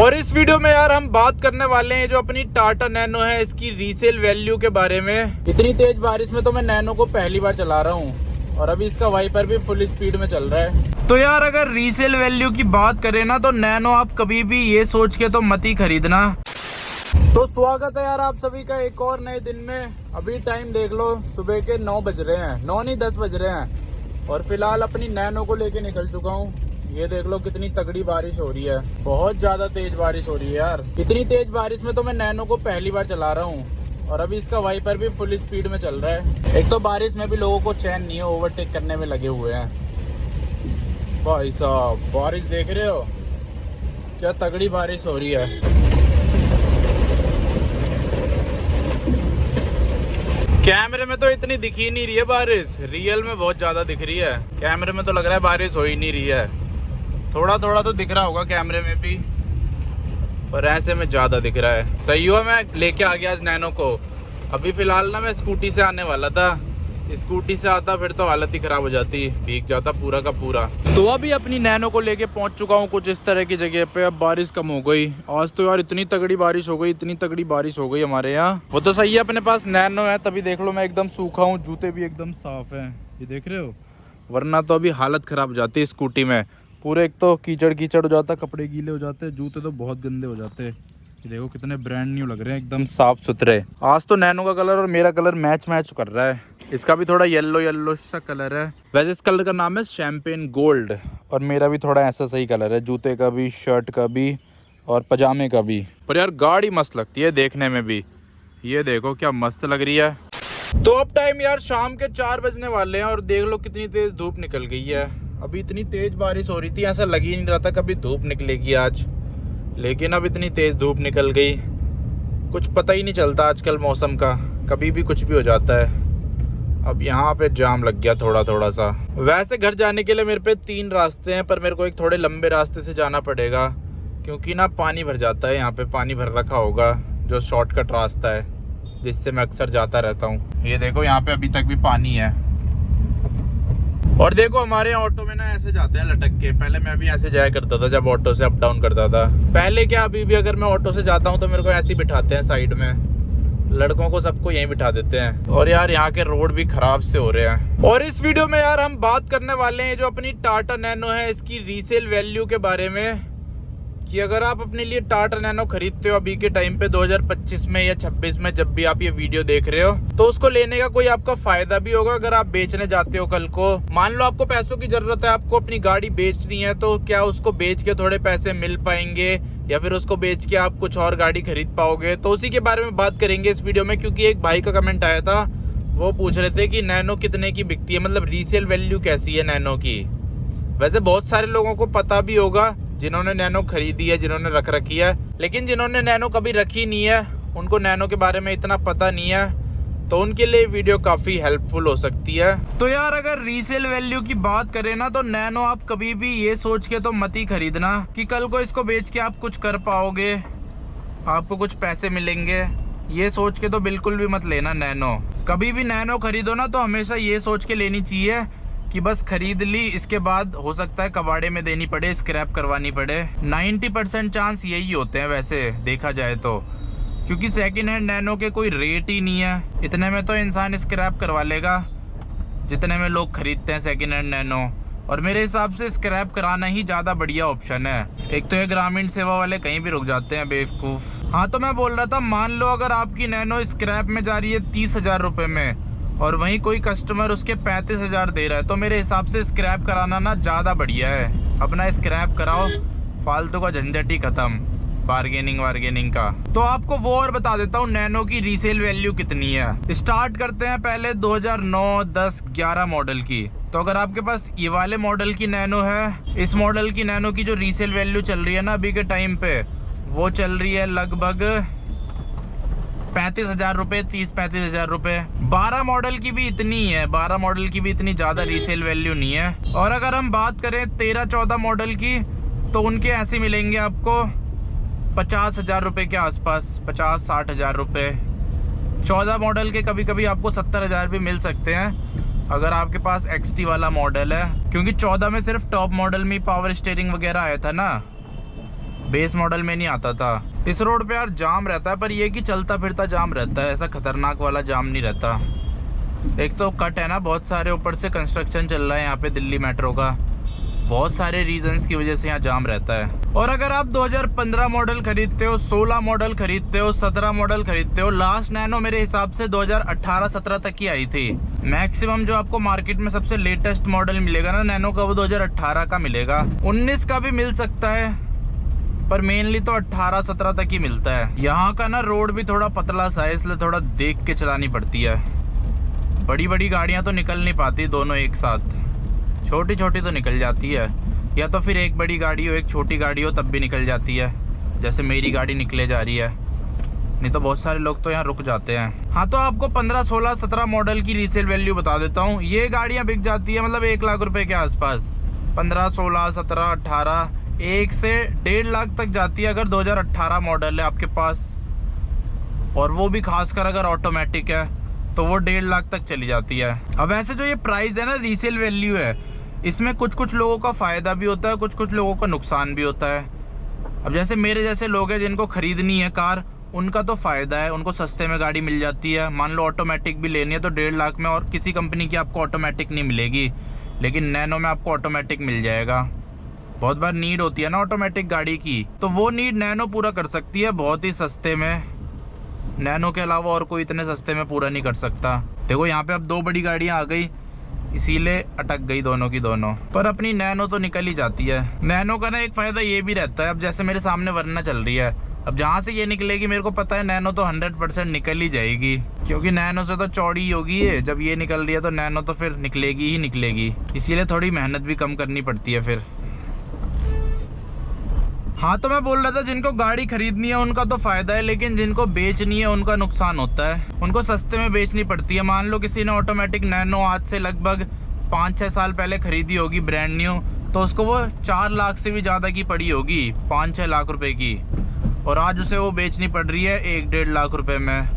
और इस वीडियो में यार हम बात करने वाले हैं जो अपनी टाटा नैनो है इसकी रीसेल वैल्यू के बारे में। इतनी तेज बारिश में तो मैं नैनो को पहली बार चला रहा हूँ और अभी इसका वाइपर भी फुल स्पीड में चल रहा है। तो यार अगर रीसेल वैल्यू की बात करें ना तो नैनो आप कभी भी ये सोच के तो मत ही खरीदना। तो स्वागत है यार आप सभी का एक और नए दिन में। अभी टाइम देख लो, सुबह के 9 बज रहे हैं, 9 नहीं 10 बज रहे हैं और फिलहाल अपनी नैनो को लेके निकल चुका हूँ। ये देख लो कितनी तगड़ी बारिश हो रही है, बहुत ज्यादा तेज बारिश हो रही है यार। इतनी तेज बारिश में तो मैं नैनो को पहली बार चला रहा हूँ और अभी इसका वाइपर भी फुल स्पीड में चल रहा है। एक तो बारिश में भी लोगों को चैन नहीं है, ओवरटेक करने में लगे हुए हैं। भाई साहब बारिश देख रहे हो, क्या तगड़ी बारिश हो रही है। कैमरे में तो इतनी दिख ही नहीं रही है बारिश, रियल में बहुत ज्यादा दिख रही है। कैमरे में तो लग रहा है बारिश हो ही नहीं रही है, थोड़ा थोड़ा तो दिख रहा होगा कैमरे में भी, पर ऐसे में ज्यादा दिख रहा है। सही हुआ मैं लेके आ गया आज नैनो को। अभी फिलहाल ना मैं स्कूटी से आने वाला था, स्कूटी से आता फिर तो हालत ही खराब हो जाती, भीग जाता पूरा का पूरा। तो अभी अपनी नैनो को लेके पहुंच चुका हूँ कुछ इस तरह की जगह पे। अब बारिश कम हो गई आज तो यार, इतनी तगड़ी बारिश हो गई, इतनी तगड़ी बारिश हो गई हमारे यहाँ। वो तो सही है अपने पास नैनो है, तभी देख लो मैं एकदम सूखा हूँ, जूते भी एकदम साफ है, ये देख रहे हो। वरना तो अभी हालत खराब हो जाती है स्कूटी में, पूरे एक तो कीचड़ कीचड़ हो जाता, कपड़े गीले हो जाते, जूते तो बहुत गंदे हो जाते। ये देखो कितने ब्रांड न्यू लग रहे हैं, एकदम साफ सुथरे। आज तो नैनो का कलर और मेरा कलर मैच कर रहा है। इसका भी थोड़ा येलो येलो सा कलर है, वैसे इस कलर का नाम है शैम्पेन गोल्ड, और मेरा भी थोड़ा ऐसा सही कलर है, जूते का भी, शर्ट का भी और पजामे का भी। पर यार गाड़ी मस्त लगती है देखने में भी, ये देखो क्या मस्त लग रही है। तो अब टाइम यार शाम के 4 बजने वाले हैं और देख लो कितनी तेज धूप निकल गई है। अभी इतनी तेज बारिश हो रही थी, ऐसा लग ही नहीं रहा था कभी धूप निकलेगी आज, लेकिन अब इतनी तेज धूप निकल गई, कुछ पता ही नहीं चलता आजकल मौसम का, कभी भी कुछ भी हो जाता है। अब यहाँ पे जाम लग गया थोड़ा थोड़ा सा। वैसे घर जाने के लिए मेरे पे 3 रास्ते हैं, पर मेरे को एक थोड़े लंबे रास्ते से जाना पड़ेगा क्योंकि ना पानी भर जाता है यहाँ पे, पानी भर रखा होगा जो शॉर्टकट रास्ता है जिससे मैं अक्सर जाता रहता हूँ। ये देखो यहाँ पे अभी तक भी पानी है। और देखो हमारे यहाँ ऑटो में ना ऐसे जाते हैं लटक के, पहले मैं भी ऐसे जाया करता था जब ऑटो से अप डाउन करता था पहले। क्या अभी भी अगर मैं ऑटो से जाता हूँ तो मेरे को ऐसे ही बिठाते हैं साइड में, लड़कों को सबको यहीं बिठा देते हैं। और यार यहाँ के रोड भी खराब से हो रहे हैं। और इस वीडियो में यार हम बात करने वाले हैं जो अपनी टाटा नैनो है इसकी रीसेल वैल्यू के बारे में, कि अगर आप अपने लिए टाटा नैनो खरीदते हो अभी के टाइम पे 2025 में या 26 में, जब भी आप ये वीडियो देख रहे हो, तो उसको लेने का कोई आपका फायदा भी होगा। अगर आप बेचने जाते हो कल को, मान लो आपको पैसों की जरूरत है, आपको अपनी गाड़ी बेचनी है, तो क्या उसको बेच के थोड़े पैसे मिल पाएंगे या फिर उसको बेच के आप कुछ और गाड़ी खरीद पाओगे, तो उसी के बारे में बात करेंगे इस वीडियो में। क्योंकि एक भाई का कमेंट आया था, वो पूछ रहे थे कि नैनो कितने की बिकती है, मतलब रीसेल वैल्यू कैसी है नैनो की। वैसे बहुत सारे लोगों को पता भी होगा जिन्होंने नैनो खरीदी है, जिन्होंने रख रखी है, लेकिन जिन्होंने नैनो कभी रखी नहीं है उनको नैनो के बारे में इतना पता नहीं है, तो उनके लिए वीडियो काफ़ी हेल्पफुल हो सकती है। तो यार अगर रीसेल वैल्यू की बात करें ना तो नैनो आप कभी भी ये सोच के तो मत ही खरीदना कि कल को इसको बेच के आप कुछ कर पाओगे, आपको कुछ पैसे मिलेंगे, ये सोच के तो बिल्कुल भी मत लेना नैनो। कभी भी नैनो खरीदो ना तो हमेशा ये सोच के लेनी चाहिए कि बस खरीद ली, इसके बाद हो सकता है कबाड़े में देनी पड़े, स्क्रैप करवानी पड़े। 90% चांस यही होते हैं वैसे देखा जाए तो, क्योंकि सेकंड हैंड नैनो के कोई रेट ही नहीं है। इतने में तो इंसान स्क्रैप करवा लेगा जितने में लोग खरीदते हैं सेकंड हैंड नैनो, और मेरे हिसाब से स्क्रैप कराना ही ज़्यादा बढ़िया ऑप्शन है। एक तो ये ग्रामीण सेवा वाले कहीं भी रुक जाते हैं बेवकूफ़। हाँ तो मैं बोल रहा था, मान लो अगर आपकी नैनो स्क्रैप में जा रही है 30,000 रुपये में और वहीं कोई कस्टमर उसके 35,000 दे रहा है, तो मेरे हिसाब से स्क्रैप कराना ना ज़्यादा बढ़िया है। अपना स्क्रैप कराओ, फालतू का झंझट ही खत्म बार्गेनिंग का। तो आपको वो और बता देता हूँ नैनो की रीसेल वैल्यू कितनी है। स्टार्ट करते हैं पहले 2009, 10, 11 मॉडल की। तो अगर आपके पास ये वाले मॉडल की नैनो है, इस मॉडल की नैनो की जो रीसेल वैल्यू चल रही है ना अभी के टाइम पे, वो चल रही है लगभग 35,000 रुपये, 30-35,000 रुपये। 12 मॉडल की भी इतनी है, 12 मॉडल की भी इतनी ज़्यादा रीसेल वैल्यू नहीं है। और अगर हम बात करें 13-14 मॉडल की, तो उनके ऐसे मिलेंगे आपको 50,000 रुपये के आसपास, 50-60,000 रुपये। 14 मॉडल के कभी कभी आपको 70,000 भी मिल सकते हैं अगर आपके पास XT वाला मॉडल है, क्योंकि 14 में सिर्फ टॉप मॉडल में पावर स्टीयरिंग वगैरह आया था ना, बेस मॉडल में नहीं आता था। इस रोड पे यार जाम रहता है, पर ये कि चलता फिरता जाम रहता है, ऐसा खतरनाक वाला जाम नहीं रहता। एक तो कट है ना बहुत सारे, ऊपर से कंस्ट्रक्शन चल रहा है यहाँ पे दिल्ली मेट्रो का, बहुत सारे रीजंस की वजह से यहाँ जाम रहता है। और अगर आप 2015 मॉडल खरीदते हो, 16 मॉडल खरीदते हो, 17 मॉडल खरीदते हो, लास्ट नैनो मेरे हिसाब से 2018-17 तक की आई थी। मैक्सिमम जो आपको मार्केट में सबसे लेटेस्ट मॉडल मिलेगा ना नैनो का, वो 2018 का मिलेगा। 19 का भी मिल सकता है, पर मेनली तो 18-17 तक ही मिलता है। यहाँ का ना रोड भी थोड़ा पतला सा है, इसलिए थोड़ा देख के चलानी पड़ती है। बड़ी बड़ी गाड़ियाँ तो निकल नहीं पाती दोनों एक साथ, छोटी छोटी तो निकल जाती है, या तो फिर एक बड़ी गाड़ी हो एक छोटी गाड़ी हो तब भी निकल जाती है, जैसे मेरी गाड़ी निकले जा रही है, नहीं तो बहुत सारे लोग तो यहाँ रुक जाते हैं। हाँ, तो आपको 15, 16, 17 मॉडल की रीसेल वैल्यू बता देता हूँ। ये गाड़ियाँ बिक जाती है मतलब 1 लाख रुपए के आसपास, 15, 16, 17, 18, 1 से 1.5 लाख तक जाती है अगर 2018 मॉडल है आपके पास, और वो भी खासकर अगर ऑटोमेटिक है तो वो 1.5 लाख तक चली जाती है। अब ऐसे जो ये प्राइस है ना, रीसेल वैल्यू है, इसमें कुछ कुछ लोगों का फ़ायदा भी होता है, कुछ कुछ लोगों का नुकसान भी होता है। अब जैसे मेरे जैसे लोग हैं जिनको ख़रीदनी है कार, उनका तो फ़ायदा है, उनको सस्ते में गाड़ी मिल जाती है। मान लो ऑटोमेटिक भी लेनी है तो 1.5 लाख में, और किसी कंपनी की आपको ऑटोमेटिक नहीं मिलेगी, लेकिन नैनो में आपको ऑटोमेटिक मिल जाएगा। बहुत बार नीड होती है ना ऑटोमेटिक गाड़ी की, तो वो नीड नैनो पूरा कर सकती है बहुत ही सस्ते में। नैनो के अलावा और कोई इतने सस्ते में पूरा नहीं कर सकता। देखो यहाँ पे अब 2 बड़ी गाड़ियाँ आ गई, इसीलिए अटक गई दोनों की दोनों, पर अपनी नैनो तो निकल ही जाती है। नैनो का ना एक फ़ायदा ये भी रहता है, अब जैसे मेरे सामने वरना चल रही है, अब जहाँ से ये निकलेगी मेरे को पता है नैनो तो 100% निकल ही जाएगी, क्योंकि नैनो से तो चौड़ी ही होगी ये। जब ये निकल रही है तो नैनो तो फिर निकलेगी ही निकलेगी, इसीलिए थोड़ी मेहनत भी कम करनी पड़ती है फिर। हाँ, तो मैं बोल रहा था जिनको गाड़ी खरीदनी है उनका तो फ़ायदा है, लेकिन जिनको बेचनी है उनका नुकसान होता है। उनको सस्ते में बेचनी पड़ती है। मान लो किसी ने ऑटोमेटिक नैनो आज से लगभग 5-6 साल पहले खरीदी होगी ब्रांड न्यू, तो उसको वो 4 लाख से भी ज़्यादा की पड़ी होगी, 5-6 लाख रुपए की, और आज उसे वो बेचनी पड़ रही है 1-1.5 लाख रुपए में,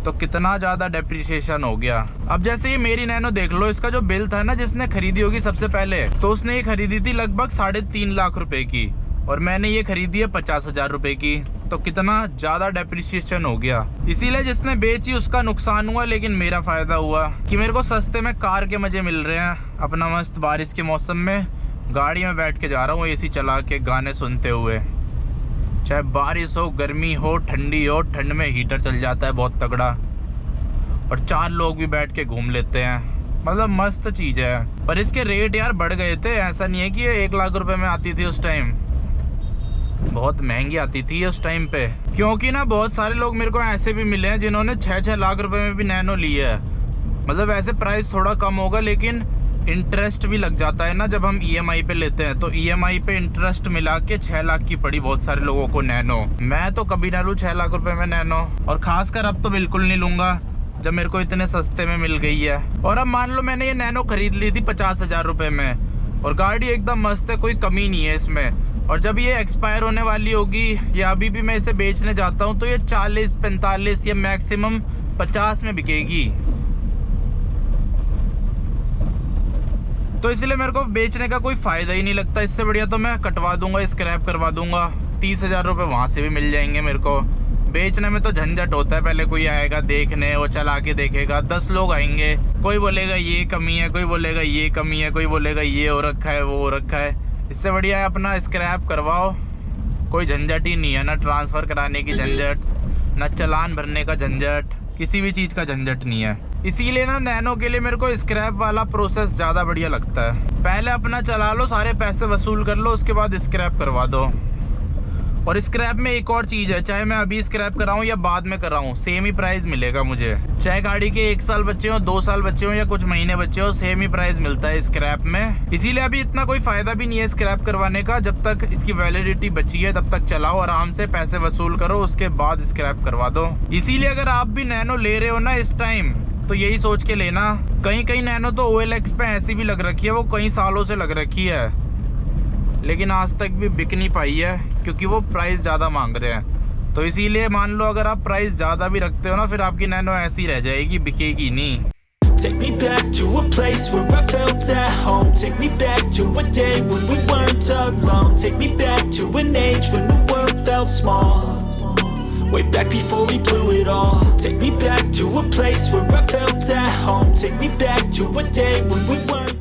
तो कितना ज़्यादा डेप्रिसिएशन हो गया। अब जैसे ये मेरी नैनो देख लो, इसका जो बिल था ना जिसने खरीदी होगी सबसे पहले, तो उसने ये खरीदी थी लगभग 3.5 लाख रुपए की, और मैंने ये खरीदी है 50,000 रुपए की, तो कितना ज़्यादा डेप्रिसिएशन हो गया। इसीलिए जिसने बेची उसका नुकसान हुआ, लेकिन मेरा फ़ायदा हुआ कि मेरे को सस्ते में कार के मज़े मिल रहे हैं। अपना मस्त बारिश के मौसम में गाड़ी में बैठ के जा रहा हूँ, एसी चला के गाने सुनते हुए, चाहे बारिश हो, गर्मी हो, ठंडी हो। ठंड में हीटर चल जाता है बहुत तगड़ा, और 4 लोग भी बैठ के घूम लेते हैं, मतलब मस्त चीज़ है। पर इसके रेट यार बढ़ गए थे, ऐसा नहीं है कि ये 1 लाख रुपए में आती थी उस टाइम, बहुत महंगी आती थी उस टाइम पे। क्योंकि ना बहुत सारे लोग मेरे को ऐसे भी मिले हैं जिन्होंने 6-6 लाख रुपए में भी नैनो ली है। मतलब ऐसे प्राइस थोड़ा कम होगा, लेकिन इंटरेस्ट भी लग जाता है ना जब हम EMI पे लेते हैं, तो EMI पे इंटरेस्ट मिला के 6 लाख की पड़ी बहुत सारे लोगों को नैनो। मैं तो कभी ना लूँ 6 लाख रुपए में नैनो, और खासकर अब तो बिल्कुल नहीं लूँगा जब मेरे को इतने सस्ते में मिल गई है। और अब मान लो मैंने ये नैनो खरीद ली थी 50,000 रुपए में, और गाड़ी एकदम मस्त है, कोई कमी नहीं है इसमें। और जब ये एक्सपायर होने वाली होगी, या अभी भी मैं इसे बेचने जाता हूँ, तो ये 40, 45 या मैक्सिमम 50 में बिकेगी। तो इसलिए मेरे को बेचने का कोई फ़ायदा ही नहीं लगता। इससे बढ़िया तो मैं कटवा दूंगा, स्क्रैप करवा दूंगा, 30,000 रुपये वहाँ से भी मिल जाएंगे मेरे को। बेचने में तो झंझट होता है, पहले कोई आएगा देखने, वो चला के देखेगा, 10 लोग आएंगे, कोई बोलेगा ये कमी है, कोई बोलेगा ये कमी है, कोई बोलेगा ये हो रखा है, वो हो रखा है। इससे बढ़िया है अपना स्क्रैप करवाओ, कोई झंझट ही नहीं है, ना ट्रांसफ़र कराने की झंझट, ना चालान भरने का झंझट, किसी भी चीज़ का झंझट नहीं है। इसीलिए ना नैनो के लिए मेरे को स्क्रैप वाला प्रोसेस ज़्यादा बढ़िया लगता है। पहले अपना चला लो, सारे पैसे वसूल कर लो, उसके बाद स्क्रैप करवा दो। और स्क्रैप में एक और चीज़ है, चाहे मैं अभी स्क्रैप कराऊँ या बाद में कराऊँ, सेम ही प्राइस मिलेगा मुझे। चाहे गाड़ी के 1 साल बच्चे हो, 2 साल बच्चे हो, या कुछ महीने बच्चे हो, सेम ही प्राइस मिलता है स्क्रैप में। इसीलिए अभी इतना कोई फ़ायदा भी नहीं है स्क्रैप करवाने का। जब तक इसकी वैलिडिटी बची है तब तक चलाओ, आराम से पैसे वसूल करो, उसके बाद स्क्रैप करवा दो। इसीलिए अगर आप भी नैनो ले रहे हो ना इस टाइम, तो यही सोच के लेना। कहीं नैनो तो OLX पे ऐसी भी लग रखी है, वो कई सालों से लग रखी है, लेकिन आज तक भी बिक नहीं पाई है, क्योंकि वो प्राइस ज़्यादा मांग रहे हैं। तो इसीलिए मान लो अगर आप प्राइस ज़्यादा भी रखते हो ना, फिर आपकी नैनो ऐसी रह जाएगी, बिकेगी नहीं। Take me back to a place where I felt at home. Take me back to a day when we weren't alone. Take me back to an age when the world felt small. Way back before we blew it all. Take me back to a place where I felt at home. Take me back to a day when we weren't